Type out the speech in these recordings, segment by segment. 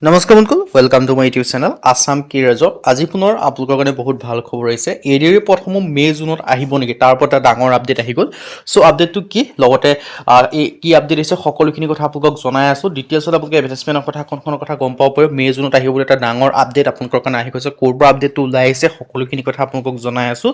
নমস্কাৰ বন্ধুসকল, welcome to my YouTube channel Assam career job. আজি পুনৰ আপোনালোকৰ কাৰণে বহুত ভাল খবৰ আহিছে। এডিআৰ পদসমূহ মে' জুনত আহিব নেকি, তাৰ ওপৰত এটা ডাঙৰ আপডেট আহি গ'ল। চ' আপডেটটো কি, লগতে কি আপডেট আহিছে সকলোখিনি কথা আপোনালোকক জনাই আছোঁ। ডিটেইলছত আপোনালোকে এডভাৰটাইজমেণ্টৰ কথা কোনখনৰ কথা গম পাব পাৰিব। মে' জুনত আহিব বুলি এটা ডাঙৰ আপডেট আপোনালোকৰ কাৰণে আহি গৈছে। ক'ৰ পৰা আপডেটটো ওলাই আহিছে সকলোখিনি কথা আপোনালোকক জনাই আছোঁ।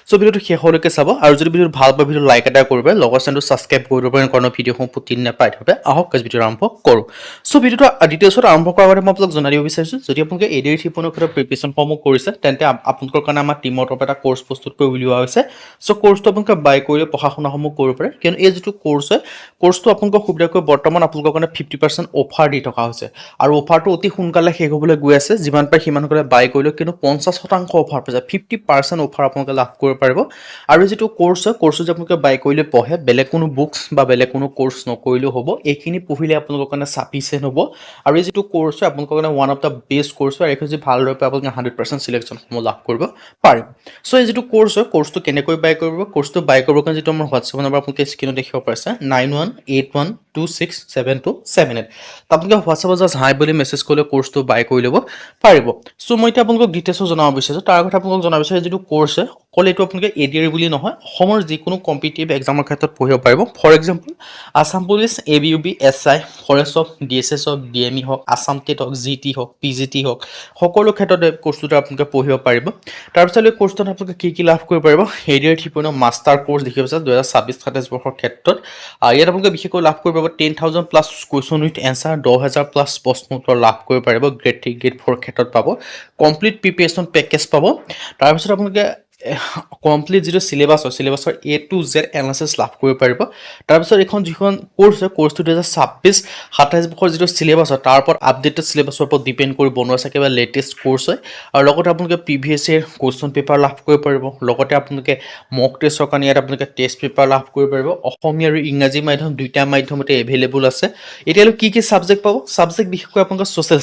চ' ভিডিঅ'টো শেষলৈকে চাব, আৰু যদি ভিডিঅ'টো ভাল পায় ভিডিঅ'টো লাইক এটা কৰিব, লগৰ চেনেলটো ছাবস্ক্ৰাইব কৰি দিব পাৰে, কাৰণ ভিডিঅ'সমূহ প্ৰতিদিনে পাই থাকে। আহক ভিডিঅ'টো আৰম্ভ কৰোঁ। চ' ভিডিঅ'টো ডিটেইলছত আৰম্ভ কৰাৰ আগতে মই আপোনালোক জনাই দিব বিচাৰিছোঁ, যদি আপোনালোকে এডিআৰ ঠিপনৰ ক্ষেত্ৰত প্ৰিপেৰেশ্যনসমূহ কৰিছে, তেন্তে আপোনালোকৰ কাৰণে আমাৰ টিমৰ তৰফৰ এটা কোৰ্চ প্ৰস্তুত কৰি উলিওৱা হৈছে। চ' কোৰ্চটো আপোনালোকে বাই কৰি পঢ়া শুনাসমূহ কৰিব পাৰে, কিয়নো এই যিটো কোৰ্চ হয়, কোৰ্চটো আপোনালোকক সুবিধাকৈ বৰ্তমান আপোনালোকৰ কাৰণে 50% অফাৰ দি থকা হৈছে, আৰু অফাৰটো অতি সোনকালে শেষ হ'বলৈ গৈ আছে। যিমান পাৰে সিমান সোনকালে বাই কৰিলেও কিন্তু 50% অফাৰ পাইছে, 50% অফাৰ আপোনালোকে লাভ কৰিব পাৰিব। আৰু যিটো কোৰ্চ হয়, কোৰ্চটো যে আপোনালোকে বাই কৰিলে পঢ়ে, বেলেগ কোনো বুকছ বা বেলেগ কোনো কোৰ্চ নকৰিলেও হ'ব, এইখিনি পঢ়িলে আপোনালোকৰ কাৰণে চাফিচিয়েণ্ট হ'ব। আৰু এই যিটো কোৰ্চ হয় আপোনালোকৰ কাৰণে one of the best course হয়, এইখন যদি ভালদৰে পায় আপোনালোকে 100% চিলেকশ্যনসমূহ লাভ কৰিব পাৰিব। চ' এই যিটো কোৰ্চ হয়, কোৰ্চটো কেনেকৈ বাই কৰিব, কোৰ্চটো বাই কৰিবৰ কাৰণে যিটো আমাৰ হোৱাটছএপ নম্বৰ আপোনালোকে স্ক্ৰীণত দেখিব পাৰিছে 9181267278, আপোনালোকে হোৱাটছএপত জাষ্ট হাই বুলি মেছেজ কৰিলে কোৰ্চটো বাই কৰি ল'ব পাৰিব। চ' মই এতিয়া আপোনালোকক ডিটেইলছো জনাব বিচাৰিছোঁ। তাৰ আগতে আপোনালোকক জনাব বিচাৰিছোঁ, যিটো কোৰ্চ হয় অকল এইটো আপোনালোকে এডিআৰ বুলি নহয়, অসমৰ যিকোনো কম্পিটিটিভ এক্সামৰ ক্ষেত্ৰত পঢ়িব পাৰিব। For example Assam police, ABUB, SI, forest হওক, DSS হওক, DME হওক, আছাম টেট হওক, GT হওক, PGT হওক, সকলো ক্ষেত্ৰতে কোৰ্চটোতে আপোনালোকে পঢ়িব পাৰিব। তাৰপিছত এই কোৰ্চটোত আপোনালোকে কি লাভ কৰিব পাৰিব, এডিআৰ ঠিপনৰ মাষ্টাৰ কোৰ্চ দেখিব পাইছে 2026-27 বৰ্ষৰ ক্ষেত্ৰত। ইয়াত আপোনালোকে বিশেষকৈ লাভ কৰিব পাৰিব 10,000 plus question with answer, 10,000 plus প্ৰশ্ন উত্তৰ লাভ কৰিব পাৰিব। গ্ৰেড 3, গ্ৰেড 4 ক্ষেত্ৰত পাব, কমপ্লিট প্ৰিপেৰেশ্যন পেকেজ পাব। তাৰপিছত আপোনালোকে কমপ্লিট যিটো চিলেবাছ হয়, চিলেবাছৰ A to Z এনালাইচিছ লাভ কৰিব পাৰিব। তাৰপিছত এইখন যিখন কোৰ্চ হয়, কোৰ্চটো 2026-27 বৰ্ষৰ যিটো চিলেবাছ হয়, তাৰ ওপৰত আপডেটেড চিলেবাছৰ ওপৰত ডিপেণ্ড কৰি বনোৱা আছে, একেবাৰে লেটেষ্ট কোৰ্চ হয়। আৰু লগতে আপোনালোকে প্ৰিভিয়াছ ইয়েৰ কুৱেশ্যন পেপাৰ লাভ কৰিব পাৰিব। লগতে আপোনালোকে মক টেষ্টৰ কাৰণে ইয়াত আপোনালোকে টেষ্ট পেপাৰ লাভ কৰিব পাৰিব। অসমীয়া আৰু ইংৰাজী মাধ্যম দুইটা মাধ্যমতে এভেইলেবল আছে। এতিয়ালৈ কি ছাবজেক্ট পাব, ছাবজেক্ট বিশেষকৈ আপোনালোকৰ ছ'চিয়েল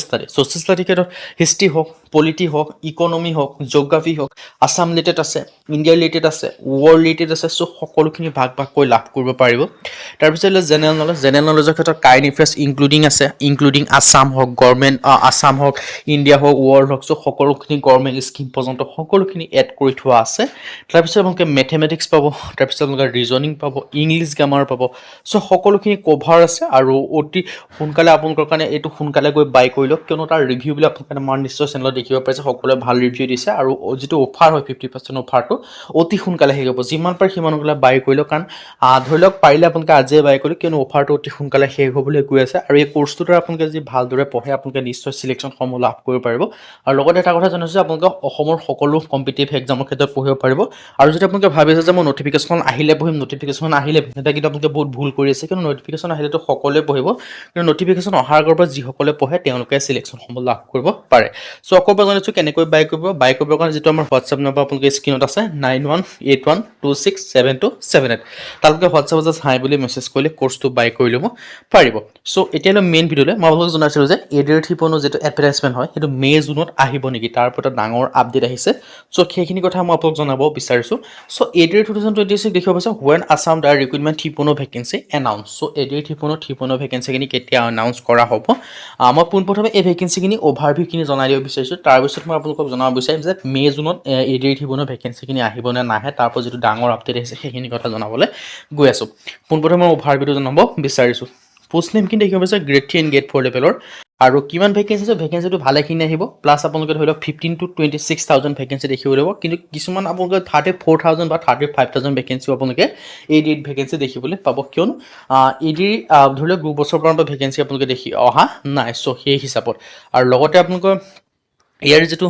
ষ্টাডি ক্ষেত্ৰত হিষ্ট্ৰী হওক, পলিটি হওক, ইকনমি হওক, জিঅ'গ্ৰাফী হওক, আছাম ৰিলেটেড আছে, ইণ্ডিয়া ৰিলেটেড আছে, ৱৰ্ল্ড ৰিলেটেড আছে। চ' সকলোখিনি ভাগকৈ লাভ কৰিব পাৰিব। তাৰপিছত জেনেৰেল নলেজৰ ক্ষেত্ৰত কাৰেণ্ট এফেয়াৰ্ছ ইনক্লুডিং আছাম হওক, গভৰ্ণমেণ্ট আছাম হওক, ইণ্ডিয়া হওক, ৱৰ্ল্ড হওক, চ' সকলোখিনি গভৰ্ণমেণ্ট স্কিম পৰ্যন্ত সকলোখিনি এড কৰি থোৱা আছে। তাৰপিছত আপোনালোকে মেথমেটিক্স পাব, তাৰপিছত আপোনালোকে ৰিজনিং পাব, ইংলিছ গ্ৰামাৰ পাব। চ' সকলোখিনি কভাৰ আছে, আৰু অতি সোনকালে আপোনালোকৰ কাৰণে এইটো সোনকালে গৈ বাই কৰি লওক, কিয়নো তাৰ ৰিভিউবিলাক আপোনালোকে আমাৰ নিশ্চয় চেনেলত দেখিব পাৰিছে, সকলোৱে ভাল ৰিভিউ দিছে। আৰু যিটো অফাৰ হয় 50% অফাৰটো অতি সোনকালে শেষ হ'ব। যিমান পাৰে সিমান সোনকালে বাই কৰি লওক, কাৰণ ধৰি লওক পাৰিলে আপোনালোকে আজিয়ে বাই কৰি লওক, কিয়নো অফাৰটো অতি সোনকালে শেষ হ'বলৈ গৈ আছে। আৰু এই কোৰ্চটোৰ আপোনালোকে যদি ভালদৰে পঢ়ে, আপোনালোকে নিশ্চয় চিলেকশ্যনসমূহ লাভ কৰিব পাৰিব। আৰু লগতে এটা কথা জনাইছোঁ, আপোনালোকে অসমৰ সকলো কম্পিটিটিভ এক্সামৰ ক্ষেত্ৰত পঢ়িব পাৰিব। আৰু যদি আপোনালোকে ভাবিছে যে মই নটিফিকেশ্যন আহিলে পঢ়িম, নটিফিকেশ্যন আহিলে তেতিয়া কিন্তু আপোনালোকে বহুত ভুল কৰি আছে, কিন্তু নটিফিকেশ্যন আহিলেতো সকলোৱে পঢ়িব, কিন্তু নটিফিকেশ্যন অহাৰ আগৰ পৰা যিসকলে পঢ়ে তেওঁলোকে চিলেকশ্যনসমূহ লাভ কৰিব পাৰে। চ' আকৌ এবাৰ জনাইছোঁ কেনেকৈ বাই কৰিবৰ কাৰণে যিটো আমাৰ হোৱাটছএপ নম্বৰ আপোনালোকে স্ক্ৰীণত আছে 9181267278, তালৈকে হোৱাটছএপত জাষ্ট হাই বুলি মেছেজ কৰিলে কোৰ্চটো বাই কৰি ল'ব পাৰিব। চ' এতিয়ালৈ মেইন ভিডিঅ'লৈ মই আপোনালোকক জনাইছিলোঁ যে এডিআৰ ঠিপনৰ যিটো এডভাৰটাইজমেণ্ট হয়, সেইটো মে' জুনত আহিব নেকি, তাৰ ওপৰত এটা ডাঙৰ আপডেট আহিছে। চ' সেইখিনি কথা মই আপোনালোকক জনাব বিচাৰিছোঁ। চ' এডিআৰ 2026 দেখিব পাইছে ৱেন আছাম দ্য ৰিক্ৰুইটমেণ্ট ঠিপনৰ ভেকেঞ্চি এনাউন্স। চ' এডিআৰ ঠিপনৰ ভেকেঞ্চিখিনি কেতিয়া এনাউন্স কৰা হ'ব, মই পোনপ্ৰথমে এই ভেকেঞ্চিখিনি অভাৰভিউখিনি জনাই দিব বিচাৰিছোঁ। তাৰপিছত মই আপোনালোকক জনাব বিচাৰিম যে মে' জুনত এডিআৰ ঠিপনৰ ভেকেঞ্চিখিনি আহিব নে নাহে, তাৰ পৰা যিটো ডাঙৰ আপডেট আহিছে সেইখিনি কথা জনাবলৈ গৈ আছোঁ। পোনপ্ৰথমে মই অভাৰভিউটো জনাব বিচাৰিছোঁ। পোষ্ট নেমখিনি দেখিব পাইছে গ্ৰেড 3 এণ্ড গ্ৰেড 4 লেভেলৰ। আৰু কিমান ভেকেঞ্চি আছে, ভেকেঞ্চিটো ভালেখিনি আহিব। প্লাছ আপোনালোকে ধৰি লওক 15,000 to 26,000 ভেকেঞ্চি দেখিব লাগিব, কিন্তু কিছুমান আপোনালোকে 34,000 বা 35,000 ভেকেঞ্চিও আপোনালোকে এডিআৰ ভেকেঞ্চি দেখিবলৈ পাব, কিয়নো এডিআৰ ধৰি লওক 2 বছৰৰ পৰা ভেকেঞ্চি আপোনালোকে দেখি অহা নাই। চ' সেই হিচাপত, আৰু লগতে আপোনালোকৰ ইয়াৰ যিটো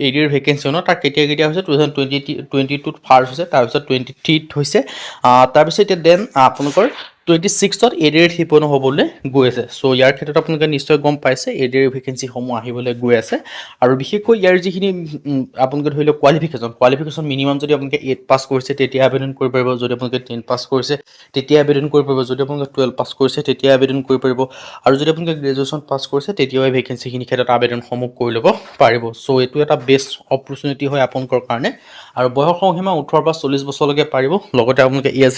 এডিআৰ ভেকেঞ্চি ন, তাৰ কেতিয়া হৈছে 2022 ফাৰ্ষ্ট হৈছে, তাৰপিছত 23 হৈছে, তাৰপিছত এতিয়া দেন আপোনালোকৰ 26ত এডিআৰ ঠিপনো হ'বলৈ গৈ আছে। চ' ইয়াৰ ক্ষেত্ৰত আপোনালোকে নিশ্চয় গম পাইছে এডিআৰ ভেকেঞ্চিসমূহ আহিবলৈ গৈ আছে। আৰু বিশেষকৈ ইয়াৰ যিখিনি আপোনালোকে ধৰি লওক কোৱালিফিকেশ্যন মিনিমাম যদি আপোনালোকে 8 পাছ কৰিছে তেতিয়া আবেদন কৰিব পাৰিব, যদি আপোনালোকে 10 পাছ কৰিছে তেতিয়া আবেদন কৰিব পাৰিব, যদি আপোনালোকে 12 পাছ কৰিছে তেতিয়া আবেদন কৰিব পাৰিব, আৰু যদি আপোনালোকে গ্ৰেজুৱেশ্যন পাছ কৰিছে তেতিয়াও এই ভেকেঞ্চিখিনি ক্ষেত্ৰত আবেদনসমূহ কৰি ল'ব পাৰিব। চ' এইটো এটা বেষ্ট অপৰচুনিটি হয় আপোনালোকৰ কাৰণে। আৰু বয়সৰ সীমা 18 পৰা 40 বছৰলৈকে পাৰিব। লগতে আপোনালোকে এজ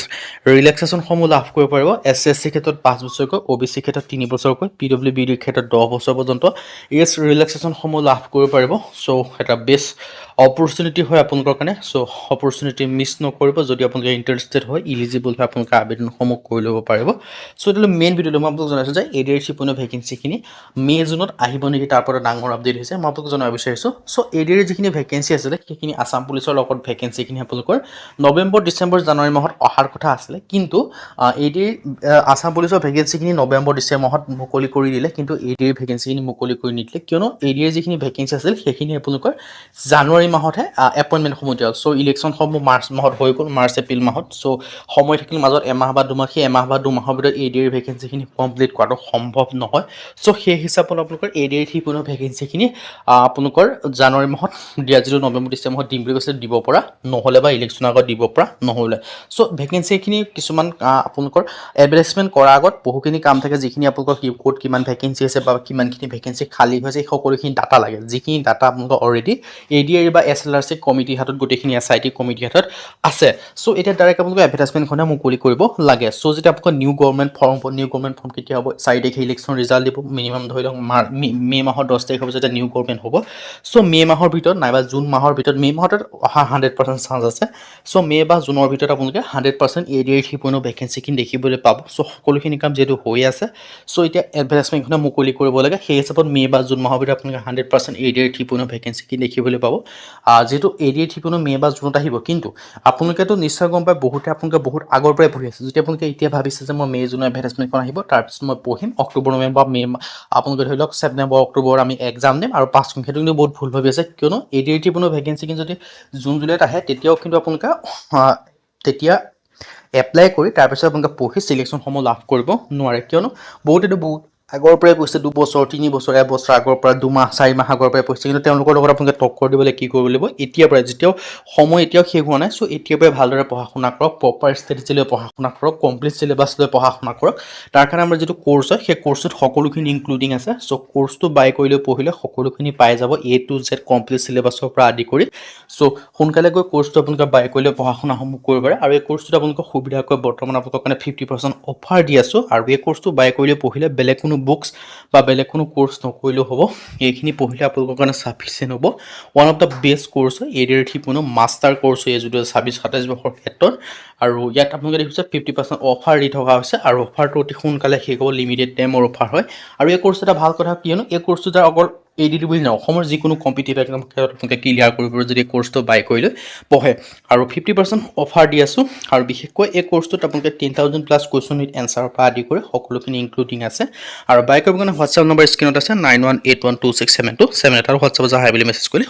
ৰিলেক্সেশ্যনসমূহ লাভ কৰিব পাৰিব SC ক্ষেত্ৰত 5 বছৰকৈ OBC ক্ষেত্ৰত 3 বছৰকৈ PWBD ক্ষেত্ৰত 10 বছৰ পৰ্যন্ত এজ ৰিলেক্সেশ্যনসমূহ লাভ কৰিব পাৰিব চ' এটা বেষ্ট অপৰচুনিটি হয় আপোনালোকৰ কাৰণে চ' অপৰচুনিটি মিছ নকৰিব যদি আপোনালোকে ইণ্টাৰেষ্টেড হয় ইলিজিবল হয় আপোনালোকে আবেদনসমূহ কৰি ল'ব পাৰিব চ' এইটো মেইন ভিডিঅ'টো মই আপোনালোকক জনাইছোঁ যে ADR শিপনৰ ভেকেঞ্চিখিনি জুনত আহিব নেকি তাৰ পৰা ডাঙৰ আপডেট হৈছে মই আপোনালোকক জনাব বিচাৰিছোঁ চ' ADR যিখিনি ভেকেঞ্চি আছিলে সেইখিনি আছাম পুলিচৰ লগত ভেকেঞ্চিখিনি আপোনালোকৰ নৱেম্বৰ ডিচেম্বৰ জানুৱাৰী মাহত অহাৰ কথা আছিলে কিন্তু ADR আছাম পুলিচৰ ভেকেঞ্চিখিনি নৱেম্বৰ ডিচেম্বৰ মাহত মুকলি কৰি দিলে কিন্তু ADR ভেকেঞ্চিখিনি মুকলি কৰি নিদিলে কিয়নো ADR যিখিনি ভেকেঞ্চি আছিল সেইখিনি আপোনালোকৰ জানুৱাৰী মাহতহে এপইণ্টমেণ্টসমূহ দিয়া হ'ল চ' ইলেকশ্যনসমূহ মাৰ্চ মাহত হৈ গ'ল মাৰ্চ এপ্ৰিল মাহত চ' সময় থাকিল মাজত এমাহ বা দুমাহ সেই এমাহ বা দুমাহৰ ভিতৰত ADR ভেকেঞ্চিখিনি কমপ্লিট কৰাটো সম্ভৱ নহয় চ' সেই হিচাপত আপোনালোকৰ ADR শিপনৰ ভেকেঞ্চিখিনি আপোনালোকৰ জানুৱাৰী মাহত দিয়া যিটো নৱেম্বৰ ডিচেম্বৰ মাহত দিম বুলি কৈছিলে দিব পৰা নহ'লে বা ইলেকশ্যনৰ আগত দিব পৰা নহ'লে চ' ভেকেঞ্চিখিনি কিছুমান আপোনালোকৰ এডভাৰটাইজমেণ্ট কৰাৰ আগত বহুখিনি কাম থাকে যিখিনি আপোনালোকৰ ক'ত কিমান ভেকেঞ্চি আছে বা কিমানখিনি ভেকেঞ্চি খালী হৈছে সকলোখিনি ডাটা লাগে যিখিনি ডাটা আপোনালোকৰ অলৰেডি ADR বা SLRC কমিটিৰ হাতত গোটেইখিনি SIT কমিটিৰ হাতত আছে চ' এতিয়া ডাইৰেক্ট আপোনালোকৰ এডভাৰটাইজমেণ্টখনে মুকলি কৰিব লাগে চ' যেতিয়া আপোনালোকৰ নিউ গভৰ্ণমেণ্ট ফৰ্ম কেতিয়া হ'ব 4 তাৰিখে ইলেকশ্যন ৰিজাল্ট দিব মিনিমাম ধৰি লওক মে' মাহৰ 10 তাৰিখ হ'ব যেতিয়া নিউ গভৰ্ণমেণ্ট হ'ব চ' মে' মাহৰ ভিতৰত নাইবা জুন মাহৰ ভিতৰত মে' মাহত অহা 100% চান্স আছে চ' মে' বা জুনৰ ভিতৰত আপোনালোকে 100% ADR শিপনৰ ভেকেঞ্চিখিনি দেখিবলৈ পাব চ' সকলোখিনি কাম যিহেতু হৈ আছে চ' এতিয়া এডভাৰটাইজমেণ্টখনে মুকলি কৰিব লাগে সেই হিচাপত মে' বা জুন মাহৰ ভিতৰত আপোনালোকে 100% ADR শিপনৰ ভেকেঞ্চিখিনি দেখিবলৈ পাব যিহেতু ADR শিপনৰ মে' বা জুনত আহিব কিন্তু আপোনালোকেতো নিশ্চয় গম পায় আপোনালোকে বহুত আগৰ পৰাই পঢ়ি আছে যদি আপোনালোকে এতিয়া ভাবিছে যে মই মে' জুনৰ এডভাৰটাইজমেণ্টখন আহিব তাৰপিছত মই পঢ়িম অক্টোবৰ নৱেম্বৰ মে' আপোনালোকে ধৰি লওক ছেপ্টেম্বৰ অক্টোবৰ আমি এক্সাম দিম আৰু পাছ কৰিম সেইটো কিন্তু বহুত ভুল ভাবি আছে কিয়নো ADR শিপনৰ ভেকেঞ্চিখিনি যদি জুন জুলাইত আহে তেতিয়াও কিন্তু আপোনালোকে তেতিয়া এপ্লাই কৰি তাৰপিছত আপোনালোকে পঢ়ি চিলেকশ্যনসমূহ লাভ কৰিব নোৱাৰে কিয়নো বহুতেতো বহুত আগৰ পৰাই পঢ়িছে 2 বছৰ 3 বছৰ 1 বছৰ আগৰ পৰা 2 মাহ 4 মাহ আগৰ পৰাই পঢ়িছে কিন্তু তেওঁলোকৰ লগত আপোনালোকে টক্কৰ দিবলৈ কি কৰিব লাগিব এতিয়াৰ পৰাই যেতিয়াও সময় এতিয়াও শেষ হোৱা নাই চ' এতিয়াৰ পৰাই ভালদৰে পঢ়া শুনা কৰক প্ৰপাৰ ষ্ট্ৰেটেজি লৈ পঢ়া শুনা কৰক কমপ্লিট চিলেবাছ লৈ পঢ়া শুনা কৰক তাৰ কাৰণে আমাৰ যিটো কোৰ্চ হয় সেই কোৰ্চটোত সকলোখিনি ইনক্লুডিং আছে চ' কোৰ্চটো বাই কৰি লৈ পঢ়িলে সকলোখিনি পাই যাব A to Z কমপ্লিট চিলেবাছৰ পৰা আদি কৰি চ' সোনকালে গৈ কোৰ্চটো আপোনালোকে বাই কৰি লৈ পঢ়া শুনাসমূহ কৰিব পাৰে আৰু এই কোৰ্চটোত আপোনালোকক সুবিধাকৈ বৰ্তমান আপোনালোকৰ কাৰণে 50% অফাৰ দি আছোঁ আৰু এই কোৰ্চটো বাই কৰি লৈ পঢ়িলে বেলেগ কোনো বুকছ বা বেলেগ কোনো কোৰ্চ নকৰিলেও হ'ব এইখিনি পঢ়িলে আপোনালোকৰ কাৰণে চাফিচিয়েণ্ট হ'ব one of the best course হয় ADR শিপনৰ মাষ্টাৰ কোৰ্চ হয় যিটো 26-27 বছৰ ক্ষেত্ৰত আৰু ইয়াত আপোনালোকে দেখিছে 50% অফাৰ দি থকা হৈছে আৰু অফাৰটো অতি সোনকালে শেষ হ'ব লিমিটেড টাইমৰ অফাৰ হয় আৰু এই কোৰ্চটো এটা ভাল কথা কিয়নো এই কোৰ্চটো তাৰ অকল ADR বুলি নহয় অসমৰ যিকোনো কম্পিটিটিভ এক্সাম আপোনালোকে ক্লিয়াৰ কৰিব যদি কোৰ্চটো বাই কৰি লৈ পঢ়ে আৰু 50% অফাৰ দি আছোঁ আৰু বিশেষকৈ এই কোৰ্চটোত আপোনালোকে 10,000+ কুৱেশ্যন উইথ এনচাৰৰ পৰা আদি কৰি সকলোখিনি ইনক্লুডিং আছে আৰু বাই কৰিবৰ কাৰণে হোৱাটছআপ নম্বৰ স্ক্ৰীণত আছে 9181267277 আৰু হোৱাটছআপত হাই বুলি মেছেজ কৰি